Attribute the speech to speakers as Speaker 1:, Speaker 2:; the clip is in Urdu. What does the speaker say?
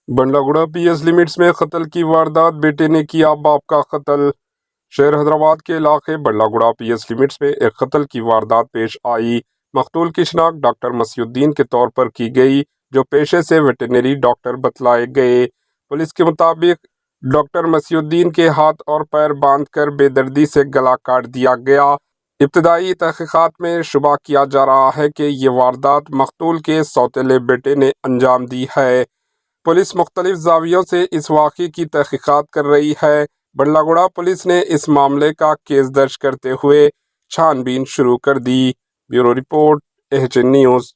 Speaker 1: بنڈلاگڑا پی ایس لمٹس میں قتل کی واردات، بیٹے نے کیا باپ کا قتل۔ شہر حیدرآباد کے علاقے بنڈلاگڑا پی ایس لمٹس میں ایک قتل کی واردات پیش آئی۔ مقتول کی شناخت ڈاکٹر مصی الدین کے طور پر کی گئی، جو پیشے سے ویٹرنری ڈاکٹر بتلائے گئے۔ پولیس کے مطابق ڈاکٹر مصی الدین کے ہاتھ اور پیر باندھ کر بے دردی سے گلا کاٹ دیا گیا۔ ابتدائی تحقیقات میں شبہ کیا جا رہا ہے کہ یہ واردات مقتول کے سوتیلے بیٹے نے انجام دی ہے۔ پولیس مختلف زاویوں سے اس واقعے کی تحقیقات کر رہی ہے۔ بنڈلاگڑا پولیس نے اس معاملے کا کیس درج کرتے ہوئے چھان بین شروع کر دی۔ Bureau report, H N news.